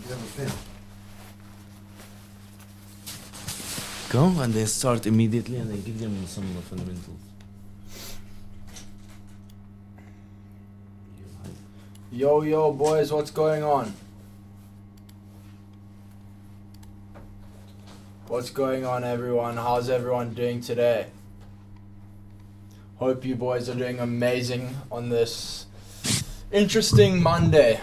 You have a pen. Go and then start immediately and then give them some fundamentals. Yo, boys, what's going on? What's going on, everyone? How's everyone doing today? Hope you boys are doing amazing on this interesting Monday.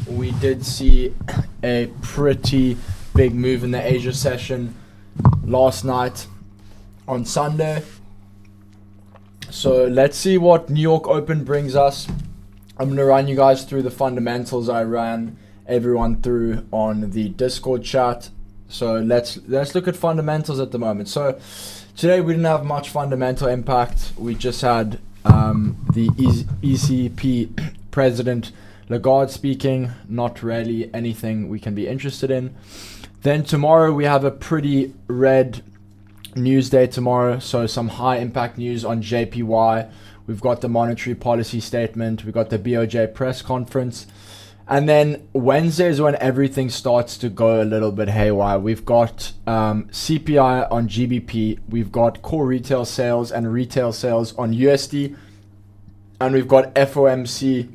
We did see a pretty big move in the Asia session last night on Sunday. So let's see what New York Open brings us. I'm going to run you guys through the fundamentals I ran everyone through on the Discord chat. So let's look at fundamentals at the moment. So today we didn't have much fundamental impact. We just had the ECB President Lagarde speaking, not really anything we can be interested in. Then tomorrow we have a pretty red news day tomorrow, so some high impact news on JPY. We've got the monetary policy statement, we've got the BOJ press conference, and then Wednesday is when everything starts to go a little bit haywire. We've got CPI on GBP, we've got core retail sales and retail sales on USD, and we've got FOMC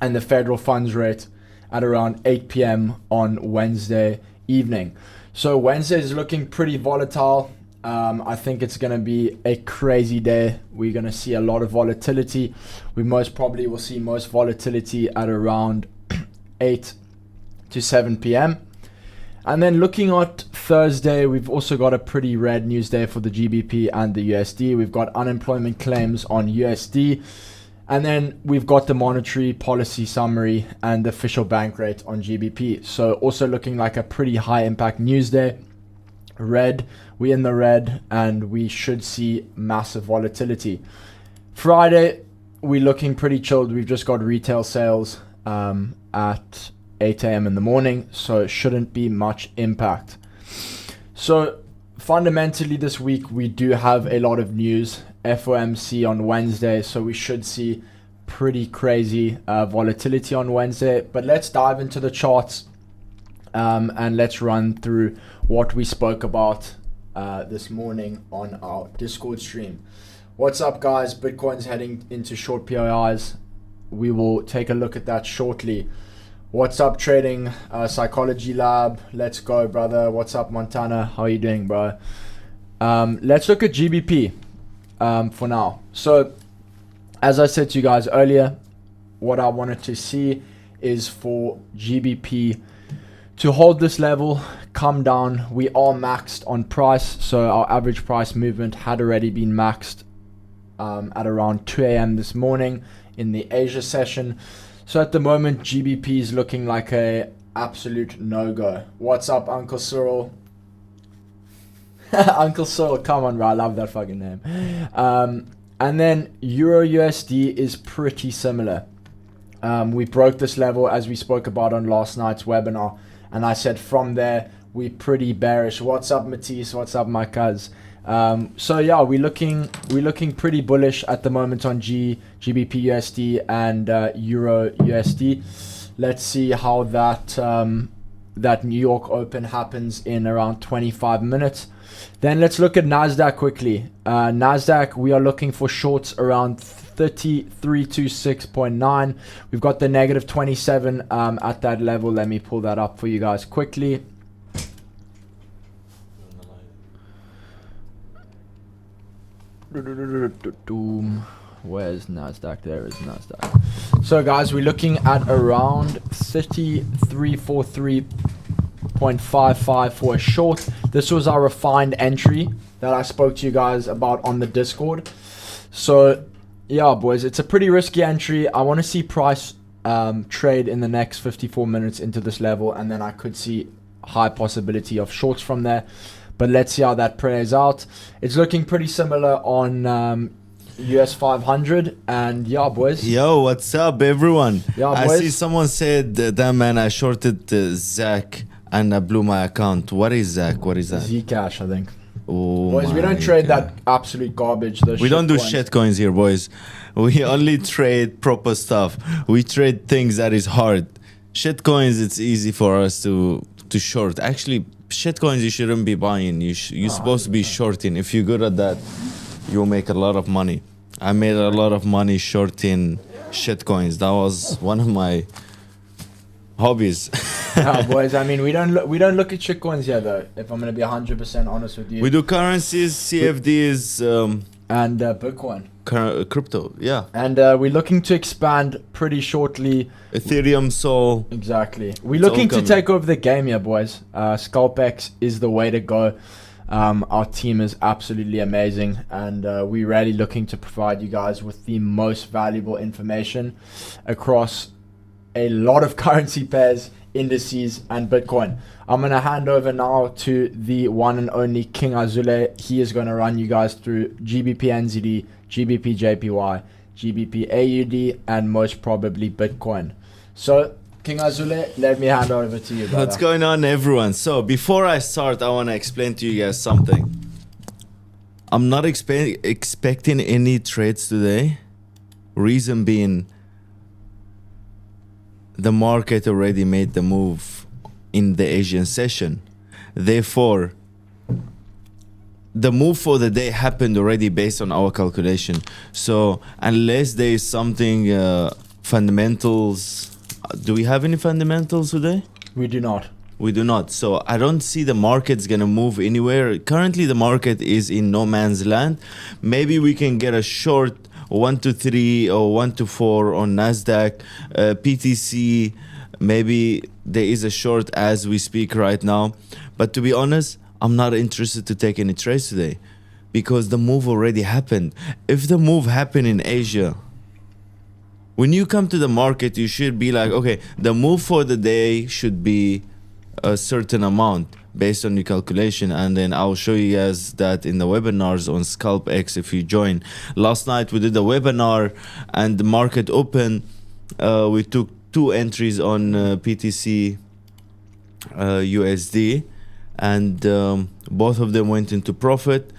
and the federal funds rate at around 8 p.m. on Wednesday evening. So Wednesday is looking pretty volatile. I think it's going to be a crazy day. We're going to see a lot of volatility. We most probably will see most volatility at around 8 to 7 p.m. And then looking at Thursday, we've also got a pretty red news day for the GBP and the USD. We've got unemployment claims on USD. And then we've got the monetary policy summary and the official bank rate on GBP. So also looking like a pretty high impact news day. Red, we in the red, and we should see massive volatility. Friday, we're looking pretty chilled. We've just got retail sales at 8 a.m. in the morning, so it shouldn't be much impact. So fundamentally this week, we do have a lot of news. FOMC on Wednesday, so we should see pretty crazy volatility on Wednesday. But let's dive into the charts and let's run through what we spoke about this morning on our Discord stream. What's up, guys? Bitcoin's heading into short POIs. We will take a look at that shortly. What's up, trading psychology lab? Let's go, brother. What's up, Montana? How are you doing, bro? Let's look at GBP for now. So as I said to you guys earlier, what I wanted to see is for GBP to hold this level, come down. We are maxed on price, so our average price movement had already been maxed at around 2 a.m. this morning in the Asia session. So at the moment, GBP is looking like a absolute no-go. What's up, Uncle Cyril? Uncle Cyril, come on, bro. I love that fucking name. And then Euro USD is pretty similar. We broke this level as we spoke about on last night's webinar, and I said from there we're pretty bearish. What's up, Matisse? What's up, my cuz? So yeah, we're looking pretty bullish at the moment on GBP USD and Euro USD. Let's see how that New York Open happens in around 25 minutes. Then let's look at Nasdaq quickly. Nasdaq, we are looking for shorts around 3326.9. We've got the negative 27 at that level. Let me pull that up for you guys quickly. Where's Nasdaq? There is Nasdaq. So guys, we're looking at around 3343.55 for a short. This was our refined entry that I spoke to you guys about on the Discord. So yeah, boys, it's a pretty risky entry. I want to see price trade in the next 54 minutes into this level, and then I could see high possibility of shorts from there. But let's see how that plays out. It's looking pretty similar on US 500, and yeah, boys. Yo, what's up, everyone? Yeah, I boys. see someone said, damn man, I shorted Zach and I blew my account. What is Zach? What is that? Zcash, I think. Oh, Boys, we don't trade that absolute garbage. We don't do shit coins here, boys. We only trade proper stuff. We trade things that is hard. Shitcoins, it's easy for us to short. Actually, shitcoins you shouldn't be buying. You're supposed to be shorting. If you're good at that, you'll make a lot of money. I made a lot of money shorting shitcoins. That was one of my hobbies. Boys, I mean, we don't look at shitcoins here though. If I'm gonna be 100% honest with you, We do currencies, CFDs, and Bitcoin. crypto. Yeah, And we're looking to expand pretty shortly. Ethereum, Sol. Exactly. We're It's looking all to coming. take over the game here, boys. ScalpX is the way to go. Our team is absolutely amazing, and we're really looking to provide you guys with the most valuable information across a lot of currency pairs, indices, and Bitcoin. I'm going to hand over now to the one and only King Azoulay. He is going to run you guys through GBPNZD, GBPJPY, GBPAUD, and most probably Bitcoin. So, King Azoulay, let me hand over to you, brother. What's going on, everyone? So before I start, I want to explain to you guys something. I'm not expecting any trades today. Reason being, the market already made the move in the Asian session. Therefore, the move for the day happened already based on our calculation. So unless there is something fundamentals, do we have any fundamentals today? We do not. We do not. So I don't see the market's gonna move anywhere. Currently the market is in no man's land. Maybe we can get a short 1 to 3 or 1 to 4 on Nasdaq, PTC. Maybe there is a short as we speak right now. But to be honest, I'm not interested to take any trades today because the move already happened. If the move happened in Asia, when you come to the market, you should be like, okay, the move for the day should be a certain amount based on your calculation, and then I'll show you guys that in the webinars on ScalpX if you join. Last night we did a webinar and the market opened. We took 2 entries on PTC USD, and both of them went into profit.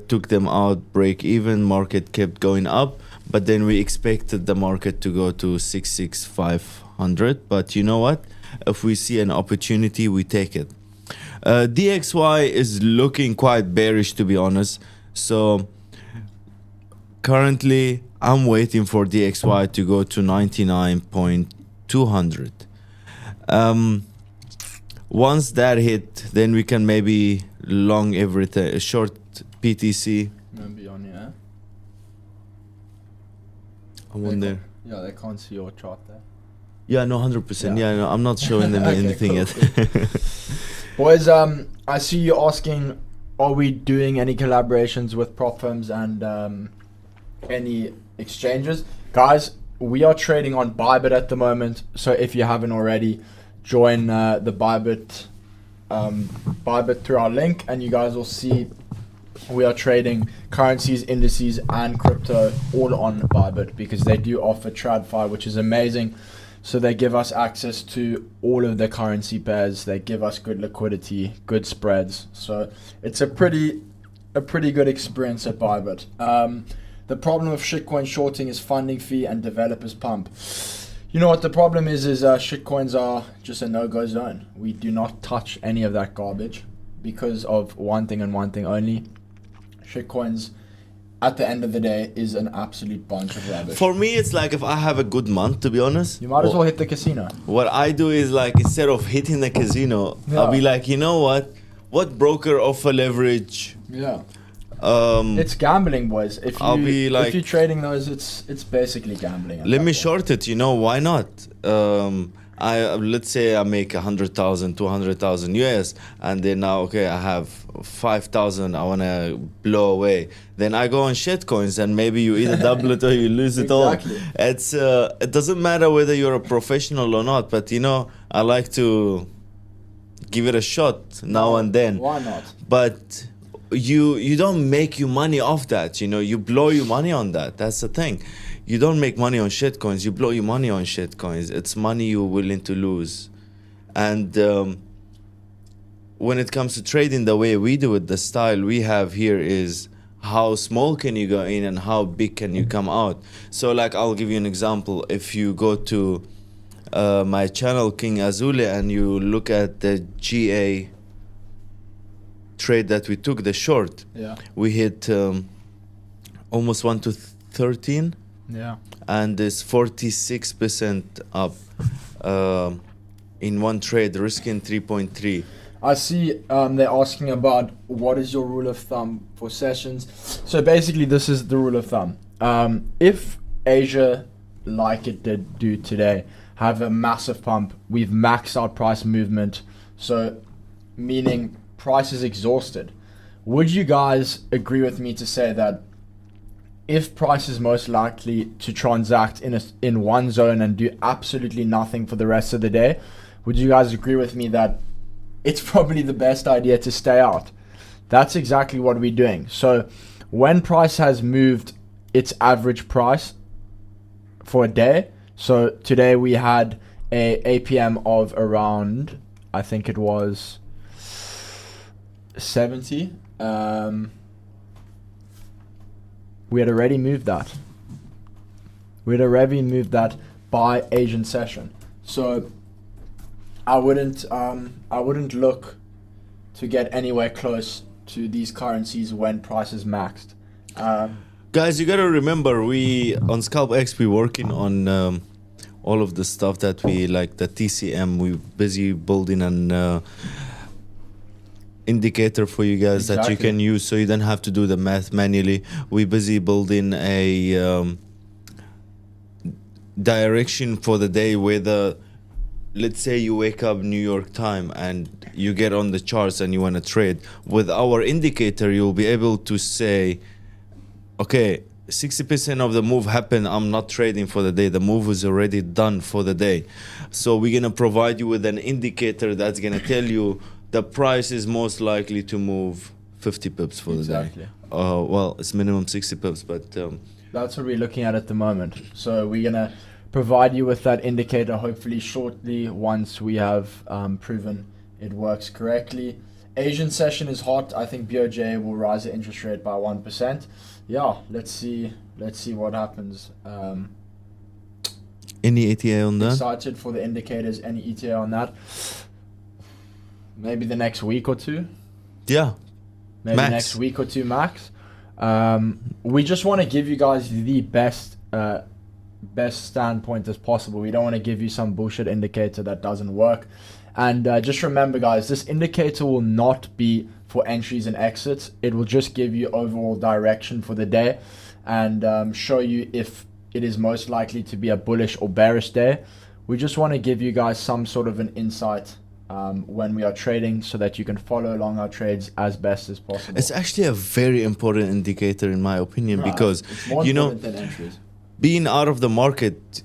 Took them out break even. Market kept going up, but then we expected the market to go to 66,500. But you know what? If we see an opportunity, we take it. DXY is looking quite bearish, to be honest. So currently I'm waiting for DXY to go to 99.200. Once that hit, then we can maybe long everything, short PTC. Maybe on here. I'm on there. Yeah, they can't see your chart there. Yeah, no, 100%. Yeah. Yeah, no, I'm not showing them Okay, anything cool, yet. Boys, I see you asking, are we doing any collaborations with prop firms and any exchanges? Guys, we are trading on Bybit at the moment. So if you haven't already, join the Bybit through our link, and you guys will see we are trading currencies, indices, and crypto all on Bybit because they do offer TradFi, which is amazing. So they give us access to all of the currency pairs. They give us good liquidity, good spreads. So it's a pretty good experience at Bybit. The problem with shitcoin shorting is funding fee and developers pump. You know what the problem is shitcoins are just a no-go zone. We do not touch any of that garbage because of one thing and one thing only. Shitcoins, at the end of the day, is an absolute bunch of rubbish. For me, it's like if I have a good month, to be honest. You might as well hit the casino. What I do is like, instead of hitting the casino, Yeah. I'll be like, you know what? What broker offer leverage? Yeah. It's gambling, boys. If I'll be like, if you're trading those, it's basically gambling. at let that me point. short it. You know, why not? Let's say I make 100,000, 200,000 US, and then now, okay, I have 5,000. I wanna blow away. Then I go on shitcoins, and maybe you either double it or you lose it Exactly. all. It's it doesn't matter whether you're a professional or not, but you know, I like to give it a shot now and then. Why not? But you don't make your money off that. You know, you blow your money on that. That's the thing. You don't make money on shitcoins. You blow your money on shitcoins. It's money you're willing to lose. And when it comes to trading the way we do it, the style we have here is how small can you go in and how big can you come out. So like, I'll give you an example. If you go to my channel King Azoulay and you look at the GA trade that we took, the short, we hit almost 1 to 13. Yeah. And it's 46% up in one trade, risking 3.3. I see they're asking about what is your rule of thumb for sessions. So basically this is the rule of thumb. If Asia, like it did do today, have a massive pump, we've maxed out price movement, so meaning price is exhausted. Would you guys agree with me to say that if price is most likely to transact in one zone and do absolutely nothing for the rest of the day, would you guys agree with me that it's probably the best idea to stay out? That's exactly what we're doing. So when price has moved its average price for a day, so today we had a APM of around, I think it was 70. We had already moved that. We had already moved that by Asian session. So I wouldn't look to get anywhere close to these currencies when price is maxed. Guys, you gotta remember, we on ScalpX we working on all of the stuff that we like, the TCM. We're busy building an indicator for you guys that you can use, so you don't have to do the math manually. We're busy building a direction for the day, whether, let's say you wake up New York time and you get on the charts and you want to trade. With our indicator, you'll be able to say, okay, 60% of the move happened, I'm not trading for the day, the move is already done for the day. So we're going to provide you with an indicator that's going to tell you the price is most likely to move 50 pips for the day. Well, it's minimum 60 pips, but that's what we're looking at the moment. So we're going to provide you with that indicator hopefully shortly, once we have proven it works correctly. Asian session is hot. I think BOJ will rise the interest rate by 1%. Yeah, let's see what happens. Any ETA on that? Excited for the indicators. Any ETA on that? Maybe the next week or two. Yeah, maybe max. Next week or two max. We just want to give you guys the best standpoint as possible. We don't want to give you some bullshit indicator that doesn't work. And just remember, guys, this indicator will not be for entries and exits. It will just give you overall direction for the day and show you if it is most likely to be a bullish or bearish day. We just want to give you guys some sort of an insight when we are trading, so that you can follow along our trades as best as possible. It's actually a very important indicator in my opinion, because it's more important than entries. Being out of the market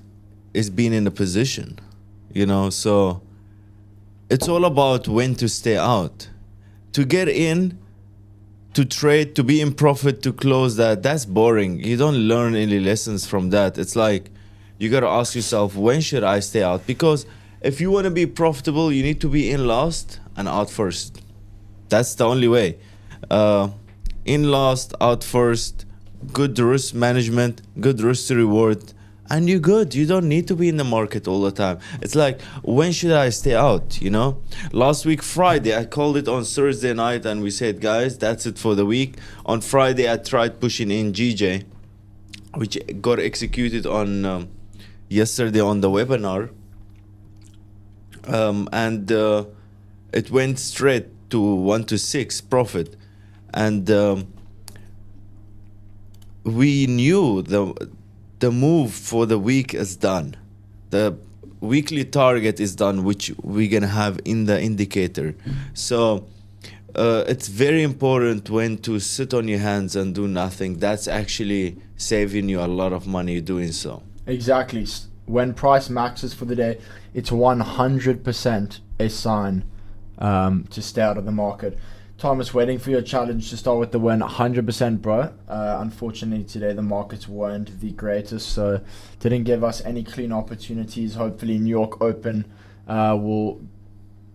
is being in a position, so it's all about when to stay out. To get in, to trade, to be in profit, to close that's boring. You don't learn any lessons from that. It's like you got to ask yourself, when should I stay out? Because if you want to be profitable, you need to be in last and out first. That's the only way. In last, out first, good risk management, good risk to reward, and you're good. You don't need to be in the market all the time. It's like, when should I stay out? Last week Friday I called it on Thursday night and we said, guys, that's it for the week. On Friday I tried pushing in GJ, which got executed on yesterday on the webinar, and it went straight to 1 to 6 profit, and we knew the move for the week is done. The weekly target is done, which we're gonna have in the indicator. So it's very important when to sit on your hands and do nothing. That's actually saving you a lot of money doing so. Exactly. When price maxes for the day, it's 100% a sign to stay out of the market. Thomas, waiting for your challenge to start with the win. 100%, bro. Unfortunately, today the markets weren't the greatest, so didn't give us any clean opportunities. Hopefully, New York Open will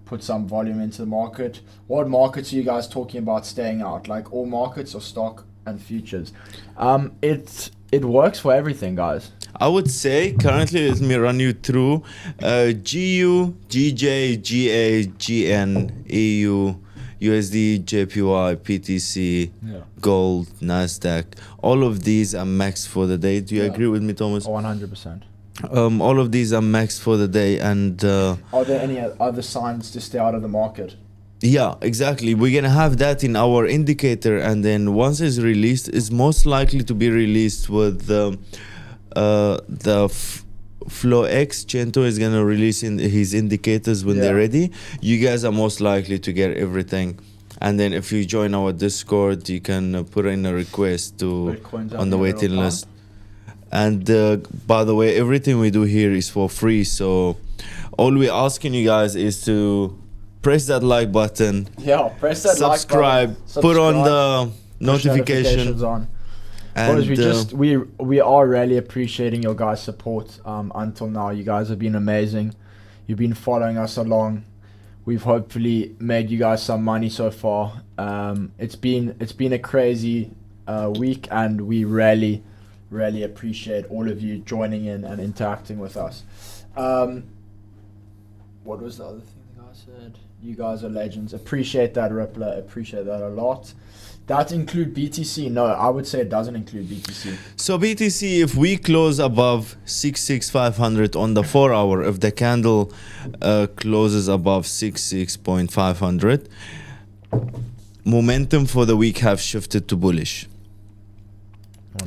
put some volume into the market. What markets are you guys talking about staying out? Like all markets or stock and futures? It works for everything, guys. I would say currently, let me run you through GU, GJ, GA, GN, EU, USD, JPY, PTC, gold, Nasdaq. All of these are maxed for the day. Do you agree with me, Thomas? 100%. All of these are maxed for the day. And are there any other signs to stay out of the market? Yeah, exactly. We're going to have that in our indicator. And then once it's released, it's most likely to be released with the FlowX. Chento is going to release in his indicators when they're ready. You guys are most likely to get everything. And then if you join our Discord, you can put in a request to on the waiting list. And by the way, everything we do here is for free. So all we're asking you guys is to press that like button. Yeah, press that like button. Put on the notifications on. And we are really appreciating your guys' support until now. You guys have been amazing. You've been following us along. We've hopefully made you guys some money so far. It's been a crazy week, and we really appreciate all of you joining in and interacting with us. What was the other thing the guy said? You guys are legends. Appreciate that, 𝗪𝗹𝗯𝗋. Appreciate that a lot. That include BTC? No, I would say it doesn't include BTC. So BTC, if we close above 66,500 on the 4 hour, if the candle closes above 66,500, momentum for the week have shifted to bullish.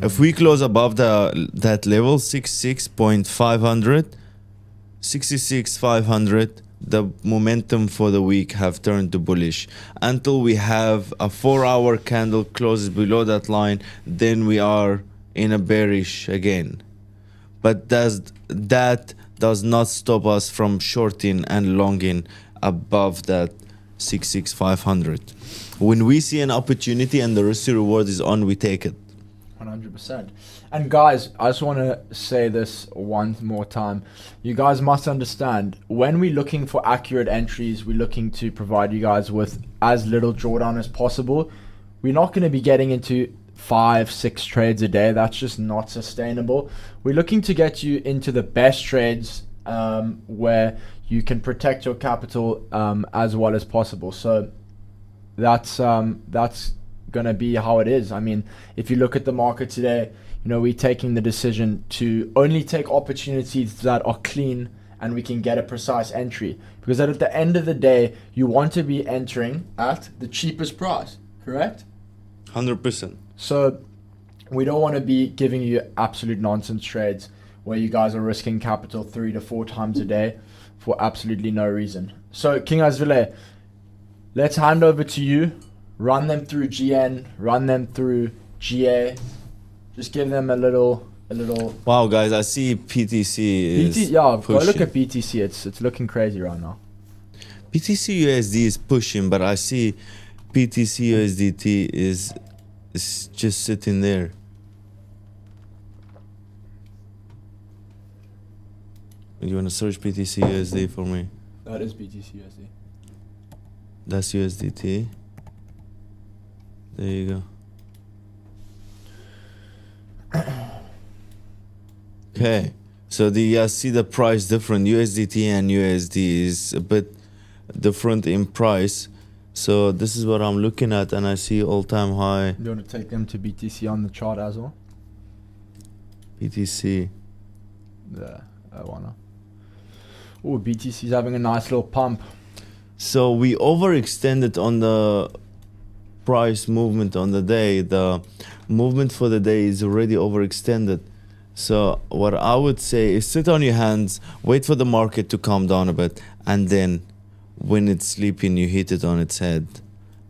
If we close above that level, 66,500, the momentum for the week have turned to bullish. Until we have a 4 hour candle closes below that line, then we are in a bearish again. But that does not stop us from shorting and longing above that 66,500. When we see an opportunity and the risk to reward is on, we take it. 100%. And guys, I just want to say this one more time. You guys must understand, when we're looking for accurate entries, we're looking to provide you guys with as little drawdown as possible. We're not going to be getting into 5-6 trades a day. That's just not sustainable. We're looking to get you into the best trades where you can protect your capital as well as possible. So that's going to be how it is. I mean, if you look at the market today, you know, we're taking the decision to only take opportunities that are clean and we can get a precise entry, because at the end of the day, you want to be entering at the cheapest price, correct? 100%. So we don't want to be giving you absolute nonsense trades where you guys are risking capital 3 to 4 times a day for absolutely no reason. So King Azoulay, let's hand over to you. Run them through GN, run them through GA. Just give them a little. Wow, guys, I see PTC is go look at BTC. It's looking crazy right now. BTC USD is pushing, but I see PTC USDT is just sitting there. You want to search BTC USD for me? That is BTC USD. That's USDT. There you go. Okay, so see the price different. USDT and USD is a bit different in price. So this is what I'm looking at, and I see all-time high. You want to take them to BTC on the chart as well? BTC. Yeah, I wanna. Oh, BTC is having a nice little pump. So we overextended on the price movement on the day. The movement for the day is already overextended. So what I would say is sit on your hands, wait for the market to calm down a bit, and then when it's sleeping, you hit it on its head,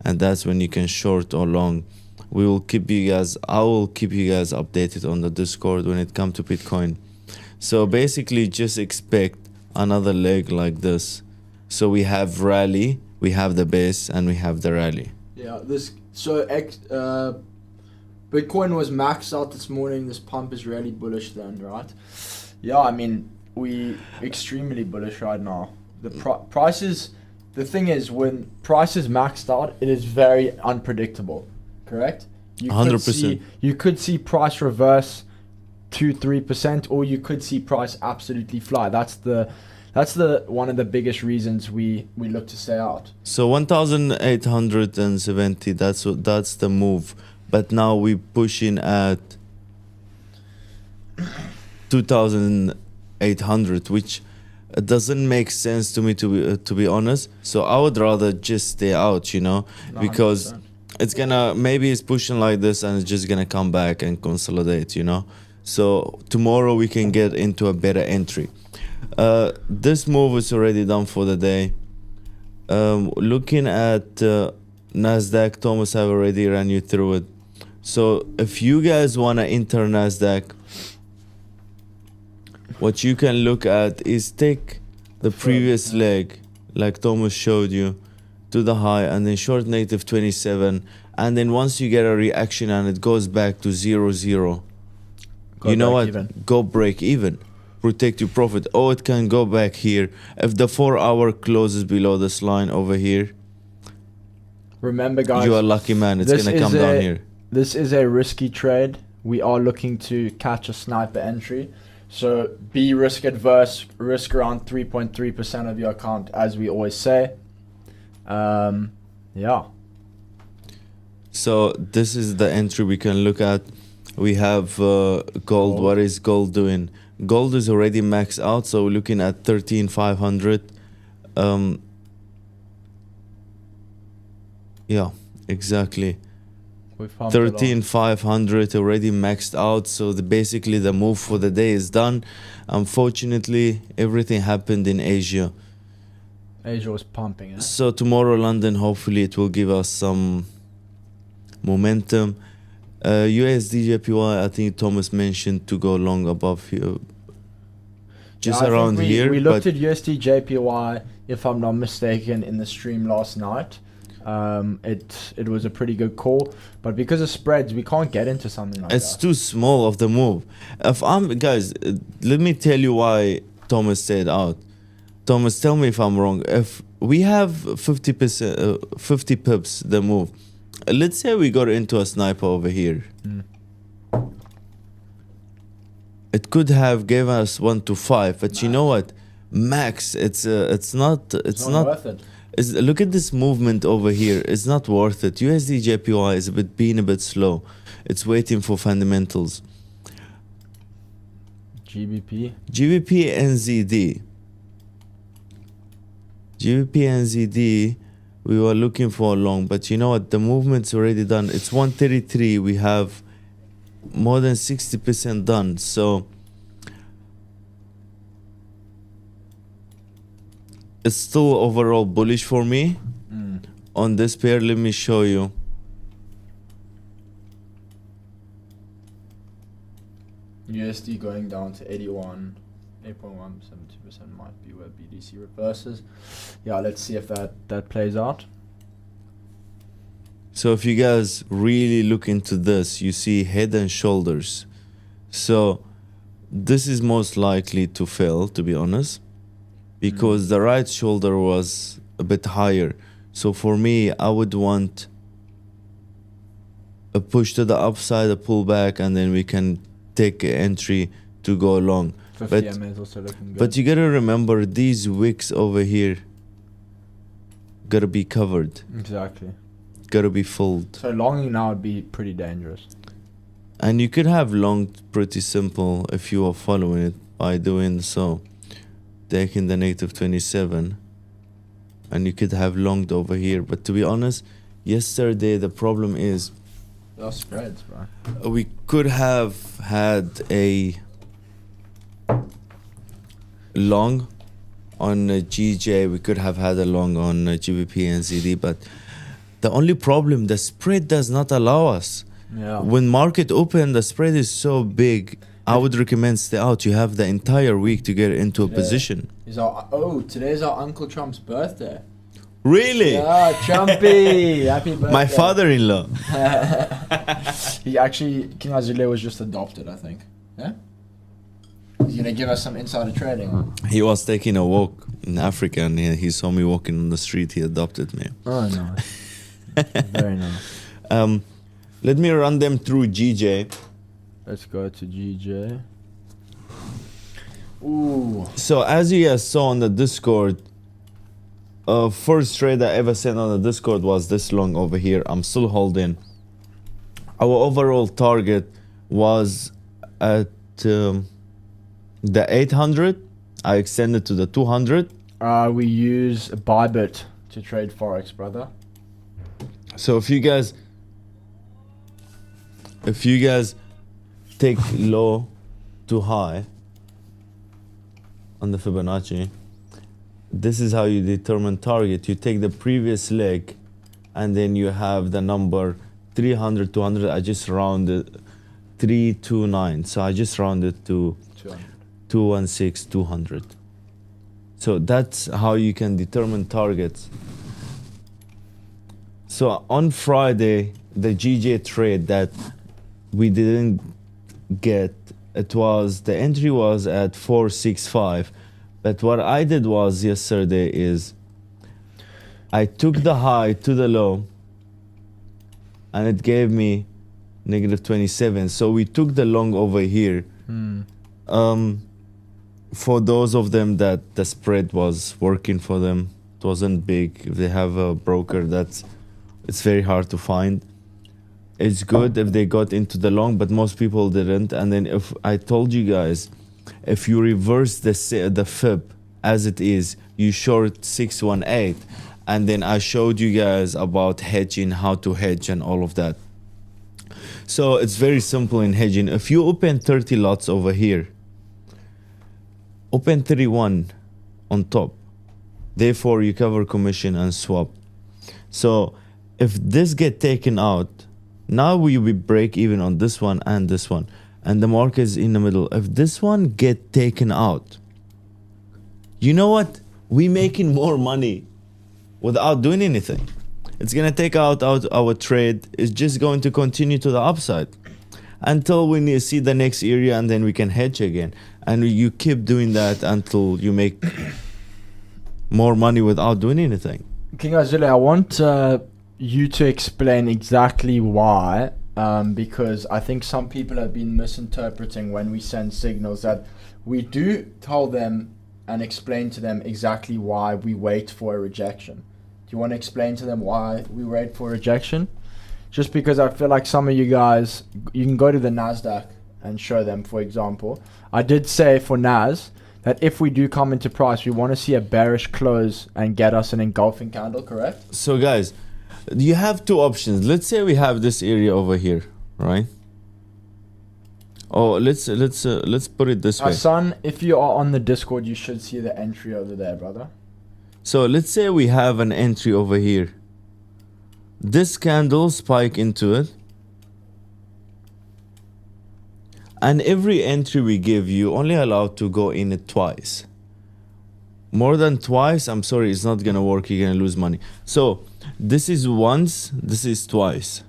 and that's when you can short or long. I will keep you guys updated on the Discord when it comes to Bitcoin. So basically, just expect another leg like this. So we have rally, we have the base, and we have the rally. Yeah, Bitcoin was maxed out this morning. This pump is really bullish then, right? Yeah, I mean, we extremely bullish right now. The prices, the thing is, when price is maxed out, it is very unpredictable, correct? 100%. You could see price reverse 2-3%, or you could see price absolutely fly. That's the one of the biggest reasons we look to stay out. So 1,870. That's the move. But now we're pushing at 2,800, which doesn't make sense to me, to be honest. So I would rather just stay out, you know, 100%. because it's maybe it's pushing like this and it's just gonna come back and consolidate, you know. So tomorrow we can get into a better entry. This move is already done for the day. Looking at Nasdaq, Thomas have already ran you through it. So if you guys want to enter Nasdaq, what you can look at is take the previous leg, like Thomas showed you, to the high, and then short negative 27, and then once you get a reaction and it goes back to 0-0, you know what? Even. Go break even. Protect your profit. Oh, it can go back here. If the 4-hour closes below this line over here, remember, guys, you are lucky man. It's gonna come down here. This is a risky trade. We are looking to catch a sniper entry. So be risk adverse, risk around 3.3% of your account, as we always say. Yeah. So this is the entry we can look at. We have gold. What is gold doing? Gold is already maxed out, so we're looking at 13,500. Yeah, exactly. 13,500 already maxed out, so basically the move for the day is done. Unfortunately, everything happened in Asia. Asia was pumping, eh? So tomorrow, London, hopefully it will give us some momentum. USD/JPY, I think Thomas mentioned to go long above here, just around here. We looked at USD/JPY, if I'm not mistaken, in the stream last night. It was a pretty good call, but because of spreads, we can't get into something like that. It's too small of the move. If guys, let me tell you why Thomas stayed out. Thomas, tell me if I'm wrong. If we have 50%, 50 pips the move, let's say we got into a sniper over here. It could have gave us 1 to 5, but you know what? Max, it's not worth it. Look at this movement over here. It's not worth it. USD/JPY is being a bit slow. It's waiting for fundamentals. GBP/NZD. GBP/NZD, we were looking for a long, but you know what? The movement's already done. It's 133. We have more than 60% done. So it's still overall bullish for me on this pair. Let me show you. USD going down to 81, 8.1, 72% might be where BTC reverses. Yeah, let's see if that plays out. So if you guys really look into this, you see head and shoulders. So this is most likely to fail, to be honest, because the right shoulder was a bit higher. So for me, I would want a push to the upside, a pullback, and then we can take an entry to go long. 50 MA is also looking good. But you gotta remember, these wicks over here gotta be covered. Exactly. Gotta be filled. So longing now would be pretty dangerous. And you could have longed pretty simple if you are following it by doing so. Taking the negative 27, and you could have longed over here. But to be honest, yesterday the problem is those spreads, bro. We could have had a long on GJ. We could have had a long on GBP/NZD, but the only problem, the spread does not allow us. Yeah. When market open, the spread is so big. I would recommend stay out. You have the entire week to get into a position. Today's our Uncle Trump's birthday. Really? Yeah, Trumpy. Happy birthday. My father-in-law. He actually, King Azoulay was just adopted, I think. Yeah? He's going to give us some insider trading. He was taking a walk in Africa and he saw me walking on the street. He adopted me. Oh, nice. Very nice. Let me run them through GJ. Let's go to GJ. Ooh. So as you guys saw on the Discord, first trade I ever sent on the Discord was this long over here. I'm still holding. Our overall target was at the 800. I extended to the 200. We use Bybit to trade Forex, brother. So if you guys take low to high on the Fibonacci, this is how you determine target. You take the previous leg and then you have the number 300, 200. I just rounded 329. So I just rounded to 216, 200. So that's how you can determine targets. So on Friday, the GJ trade that we didn't get, the entry was at 465. But what I did was yesterday is I took the high to the low and it gave me -27. So we took the long over here. For those of them that the spread was working for them, it wasn't big. If they have a broker, it's very hard to find. It's good if they got into the long, but most people didn't. And then if I told you guys, if you reverse the fib as it is, you short 618. And then I showed you guys about hedging, how to hedge and all of that. So it's very simple in hedging. If you open 30 lots over here, open 31 on top. Therefore, you cover commission and swap. So if this get taken out, now we will break even on this one and this one. And the market is in the middle. If this one get taken out, you know what? We making more money without doing anything. It's going to take out our trade. It's just going to continue to the upside until we see the next area, and then we can hedge again. And you keep doing that until you make more money without doing anything. King Azoulay, I want you to explain exactly why, because I think some people have been misinterpreting when we send signals that we do tell them and explain to them exactly why we wait for a rejection. Do you want to explain to them why we wait for rejection? Just because I feel like some of you guys, you can go to the Nasdaq and show them, for example. I did say for Nas that if we do come into price, we want to see a bearish close and get us an engulfing candle, correct? So guys, you have two options. Let's say we have this area over here, right? Oh, let's put it this way. Son, if you are on the Discord, you should see the entry over there, brother. So let's say we have an entry over here. This candle spike into it. And every entry we give you only allowed to go in it twice. More than twice, I'm sorry, it's not gonna work. You're gonna lose money. So this is once, this is twice.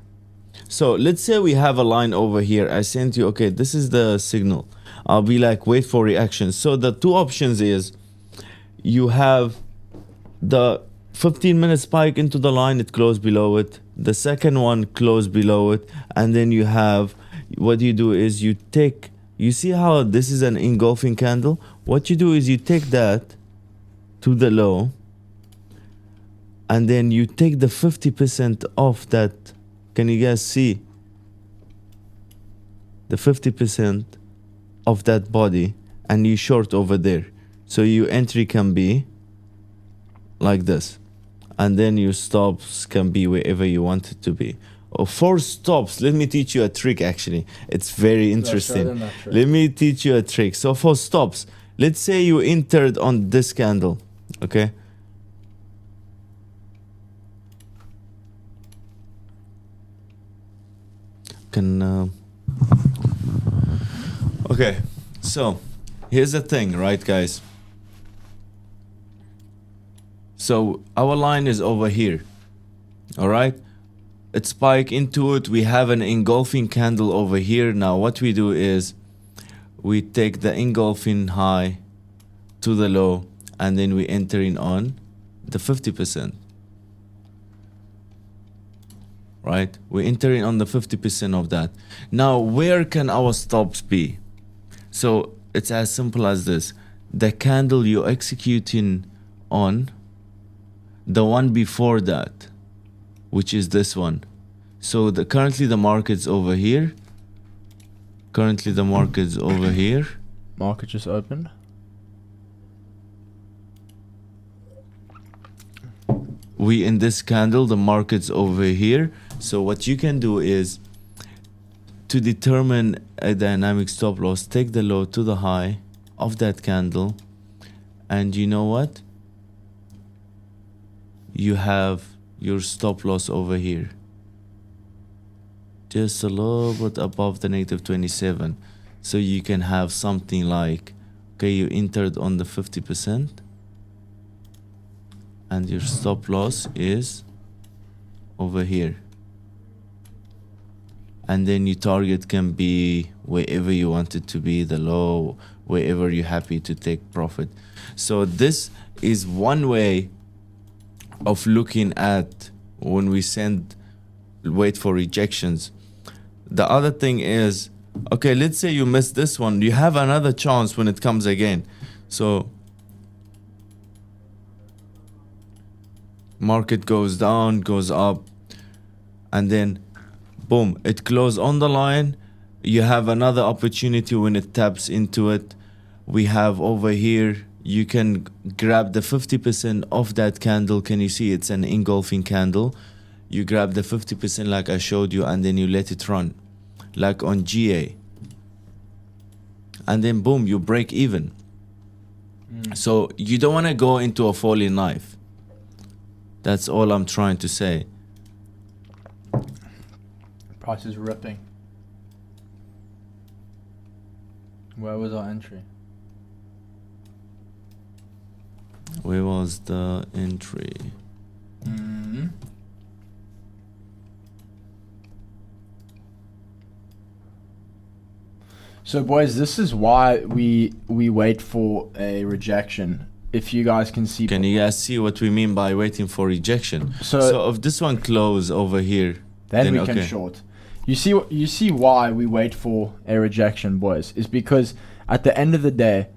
So let's say we have a line over here. I sent you, okay, this is the signal. I'll be like, wait for reaction. So the two options is you have the 15-minute spike into the line, it closed below it. The second one closed below it. And then you have, what you do is you take, you see how this is an engulfing candle? What you do is you take that to the low, and then you take the 50% off that. Can you guys see? The 50% of that body, and you short over there. So your entry can be like this. And then your stops can be wherever you want it to be. Or for stops, let me teach you a trick actually. It's very interesting. Let me teach you a trick. So for stops, let's say you entered on this candle, okay? Okay, so here's the thing, right guys? So our line is over here, all right? It spike into it. We have an engulfing candle over here. Now what we do is we take the engulfing high to the low, and then we enter in on the 50%. right? We're entering on the 50% of that. Now, where can our stops be? So it's as simple as this. The candle you're executing on, the one before that, which is this one. So currently the market's over here. Currently the market's over here. Market just opened. We in this candle, the market's over here. So what you can do is, to determine a dynamic stop loss, take the low to the high of that candle, and you know what? You have your stop loss over here, just a little bit above the -27. So you can have something like, okay, you entered on the 50%, and your stop loss is over here. And then your target can be wherever you want it to be, the low, wherever you're happy to take profit. So this is one way of looking at when we wait for rejections. The other thing is, okay, let's say you missed this one. You have another chance when it comes again. So market goes down, goes up, and then boom, it closed on the line. You have another opportunity when it taps into it. We have over here, you can grab the 50% of that candle. Can you see it's an engulfing candle? You grab the 50% like I showed you, and then you let it run, like on GA. And then boom, you break even. So you don't want to go into a falling knife. That's all I'm trying to say. Price is ripping. Where was our entry? Where was the entry? So boys, this is why we wait for a rejection. If you guys can see. Can you guys see what we mean by waiting for rejection? So if this one close over here, then we can short. You see why we wait for a rejection, boys, is because at the end of the day,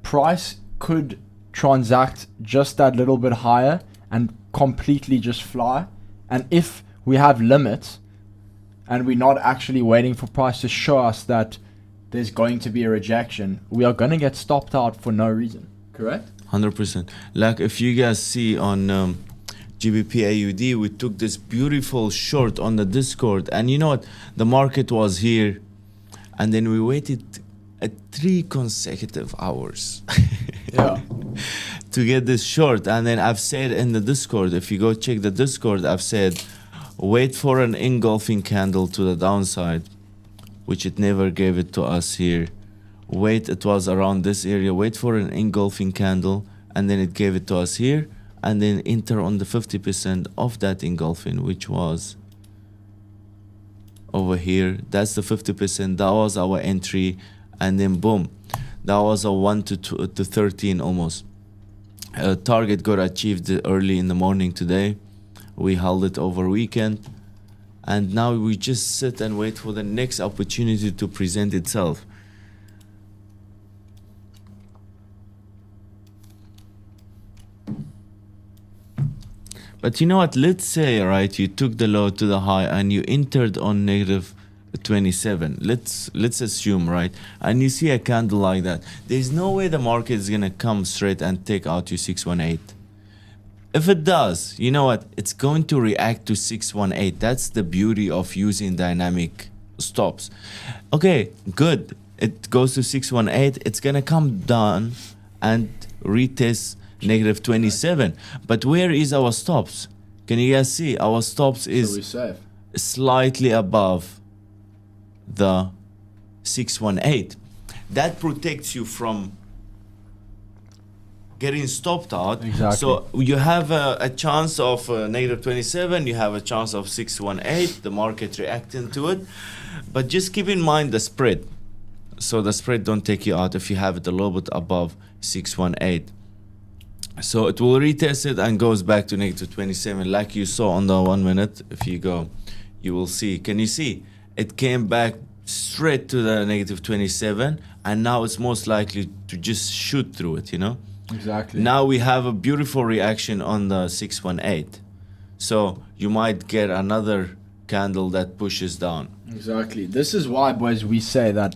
price could transact just that little bit higher and completely just fly. And if we have limits and we're not actually waiting for price to show us that there's going to be a rejection, we are going to get stopped out for no reason. Correct? 100%. Like if you guys see on GBPUSD, we took this beautiful short on the Discord, and you know what? The market was here, and then we waited 3 consecutive hours yeah, to get this short. And then I've said in the Discord, if you go check the Discord, I've said wait for an engulfing candle to the downside, which it never gave it to us here. Wait, it was around this area. Wait for an engulfing candle, and then it gave it to us here, and then enter on the 50% of that engulfing, which was over here. That's the 50%. That was our entry, and then boom, that was a 1 to 13 almost. Target got achieved early in the morning today. We held it over weekend, and now we just sit and wait for the next opportunity to present itself. But you know what? Let's say, right, you took the low to the high and you entered on -27. Let's assume, right? And you see a candle like that. There's no way the market is gonna come straight and take out your 618. If it does, you know what? It's going to react to 618. That's the beauty of using dynamic stops. Okay, good. It goes to 618. It's gonna come down and retest -27. But where is our stops? Can you guys see? Our stops is slightly above the 618. That protects you from getting stopped out. Exactly. So you have a chance of -27, you have a chance of 618, the market reacting to it. But just keep in mind the spread. So the spread don't take you out if you have it a little bit above 618. So it will retest it and goes back to negative 27, like you saw on the 1 minute. If you go, you will see. Can you see? It came back straight to the negative 27, and now it's most likely to just shoot through it, you know? Exactly. Now we have a beautiful reaction on the 618. So you might get another candle that pushes down. Exactly. This is why, boys, we say that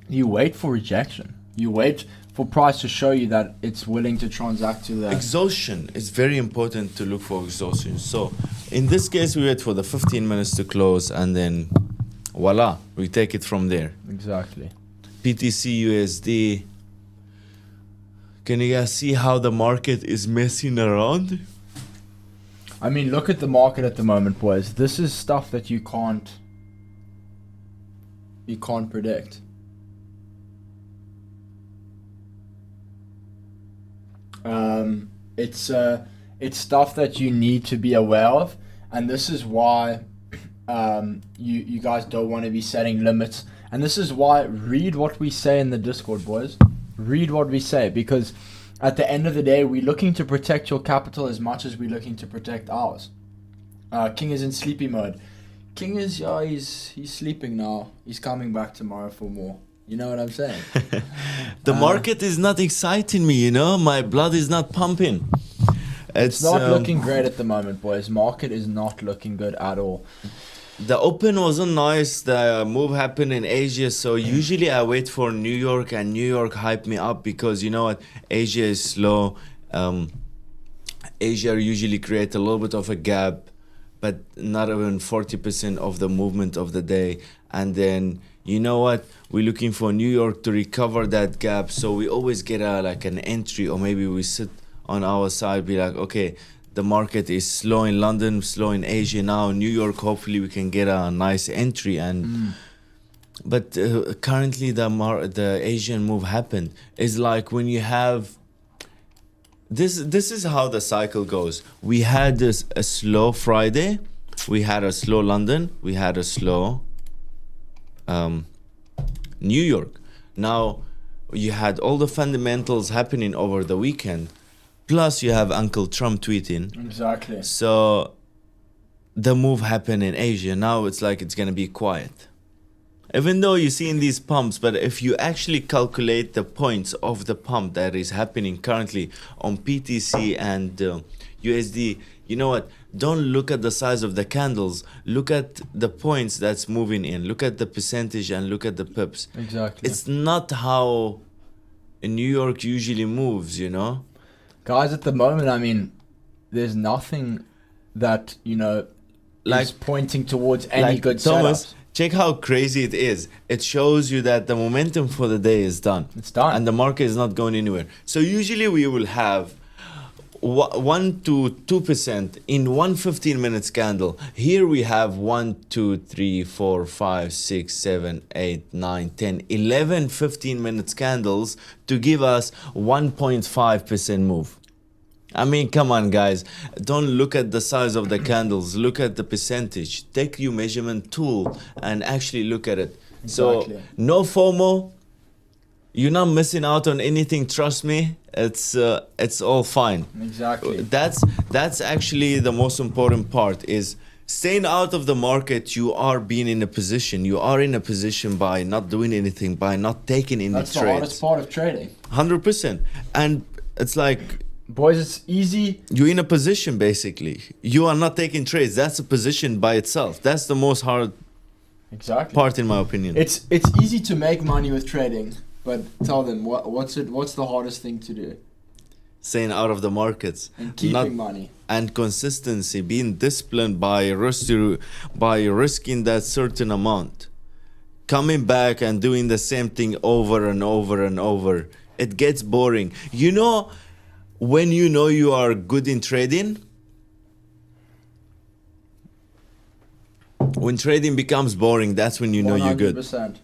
you wait for rejection. You wait for price to show you that it's willing to transact to the... Exhaustion. It's very important to look for exhaustion. So in this case, we wait for the 15 minutes to close, and then voila, we take it from there. Exactly. PTC USD. Can you guys see how the market is messing around? I mean, look at the market at the moment, boys. This is stuff that you can't predict. It's stuff that you need to be aware of, and this is why you guys don't want to be setting limits. And this is why, read what we say in the Discord, boys. Read what we say, because at the end of the day, we're looking to protect your capital as much as we're looking to protect ours. King is in sleepy mode. King is, he's sleeping now. He's coming back tomorrow for more. You know what I'm saying? The market is not exciting me, you know? My blood is not pumping. It's not looking great at the moment, boys. Market is not looking good at all. The open wasn't nice. The move happened in Asia. So usually I wait for New York, and New York hype me up because you know what? Asia is slow. Asia usually create a little bit of a gap, but not even 40% of the movement of the day. And then, you know what? We're looking for New York to recover that gap. So we always get like an entry, or maybe we sit on our side, be like, okay, the market is slow in London, slow in Asia now. New York, hopefully we can get a nice entry. And but currently the Asian move happened. It's like when you have this is how the cycle goes. We had a slow Friday, we had a slow London, we had a slow New York. Now you had all the fundamentals happening over the weekend. Plus, you have Uncle Trump tweeting. Exactly. So, the move happened in Asia. Now it's like it's going to be quiet. Even though you're seeing these pumps, but if you actually calculate the points of the pump that is happening currently on PTC and USD, you know what? Don't look at the size of the candles. Look at the points that's moving in. Look at the percentage and look at the pips. Exactly. It's not how New York usually moves, you know? Guys, at the moment, I mean, there's nothing that, you know, like is pointing towards any good Thomas, setups. Check how crazy it is. It shows you that the momentum for the day is done. It's done. And the market is not going anywhere. So usually we will have 1 to 2% in one 15 minutes candle. Here we have 1, 2, 3, 4, 5, 6, 7, 8, 9, 10, 11 15 minutes candles to give us 1.5% move. I mean, come on, guys. Don't look at the size of the candles. Look at the percentage. Take your measurement tool and actually look at it. Exactly. So, no FOMO. You're not missing out on anything. Trust me. It's all fine. Exactly. That's actually the most important part is staying out of the market. You are being in a position. You are in a position by not doing anything, by not taking any trades. That's the hardest part of trading. 100%. And it's like, boys, it's easy. you're in a position basically. You are not taking trades. That's a position by itself. That's the most hard part in my opinion. It's easy to make money with trading, but tell them what's the hardest thing to do? Staying out of the markets And keeping money. And consistency, being disciplined by risking that certain amount, coming back and doing the same thing over and over and over. It gets boring. You know, when you know you are good in trading, when trading becomes boring, that's when you know you're good. 100%.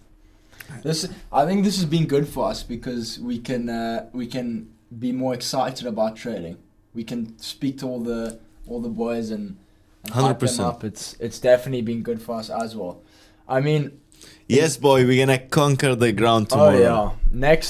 I think this has been good for us because we can be more excited about trading. We can speak to all the boys and hype them up. It's definitely been good for us as well. I mean, yes, boy, we're gonna conquer the ground tomorrow. Oh yeah.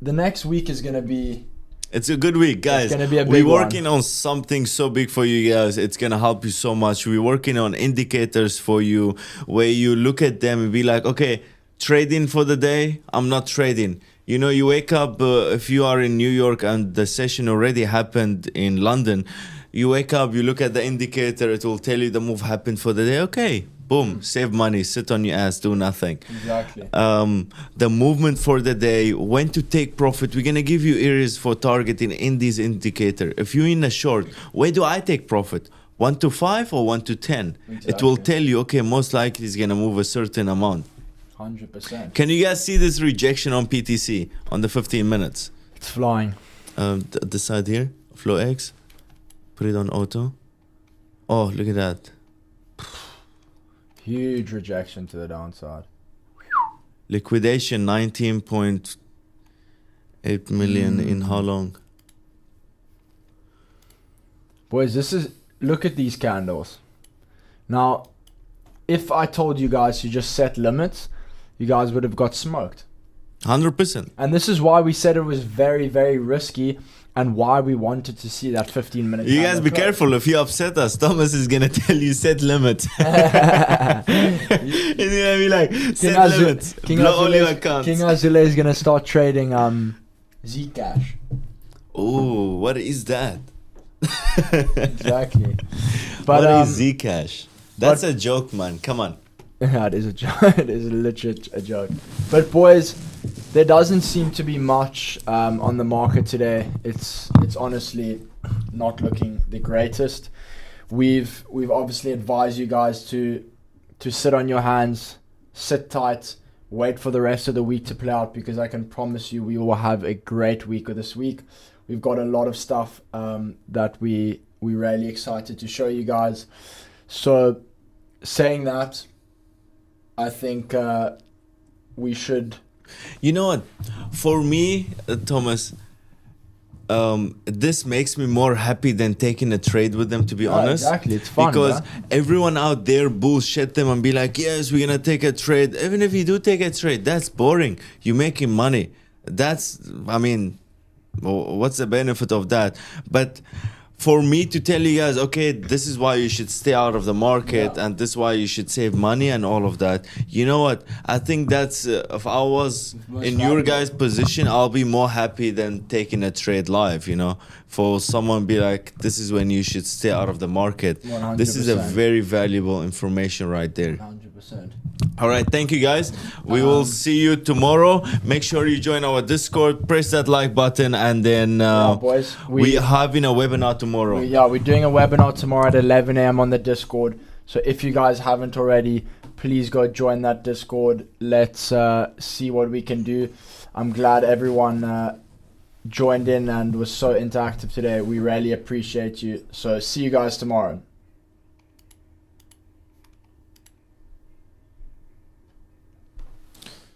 The next week is gonna be. It's a good week, guys. It's gonna be a big We're one. working on something so big for you guys. It's gonna help you so much. We're working on indicators for you where you look at them and be like, okay, trading for the day, I'm not trading. You know, you wake up, if you are in New York and the session already happened in London, you wake up, you look at the indicator, it will tell you the move happened for the day. Okay, boom, save money, sit on your ass, do nothing. Exactly. The movement for the day, when to take profit. We're going to give you areas for targeting in this indicator. If you're in a short, where do I take profit? 1 to 5 or 1 to 10? Exactly. It will tell you, okay, most likely it's going to move a certain amount. 100%. Can you guys see this rejection on PTC on the 15 minutes? It's flying. The side here, FlowX. Put it on auto. Oh, look at that. Huge rejection to the downside. Liquidation 19.8 million in how long? Boys, look at these candles. Now, if I told you guys to just set limits, you guys would have got smoked. 100%. And this is why we said it was very, very risky and why we wanted to see that 15-minute. You guys be careful. If you upset us, Thomas is going to tell you set limits. He's going to be like, set limits. Blow all your accounts. King Azoulay is going to start trading Zcash. Oh, what is that? Exactly. But what is Zcash? That's a joke, man. Come on. Yeah, it is a joke. It is legit a joke. But boys, there doesn't seem to be much on the market today. It's honestly not looking the greatest. We've obviously advised you guys to sit on your hands, sit tight, wait for the rest of the week to play out, because I can promise you we will have a great week of this week. We've got a lot of stuff that we're really excited to show you guys. So saying that, I think we should. You know what? For me, Thomas, this makes me more happy than taking a trade with them, to be honest. Exactly, it's fun. Because everyone out there bullshit them and be like, yes, we're going to take a trade. Even if you do take a trade, that's boring. You're making money. I mean, what's the benefit of that? But for me to tell you guys, okay, this is why you should stay out of the market, and this is why you should save money and all of that. You know what? I think that's, if I was in your guys' position, I'll be more happy than taking a trade live, you know, for someone be like, this is when you should stay out of the market. 100%. This is a very valuable information right there. 100%. All right, thank you guys. We will see you tomorrow. Make sure you join our Discord, press that like button, and then boys, we're having a webinar tomorrow. We're doing a webinar tomorrow at 11 a.m. on the Discord. So if you guys haven't already, please go join that Discord. Let's see what we can do. I'm glad everyone joined in and was so interactive today. We really appreciate you. So see you guys tomorrow.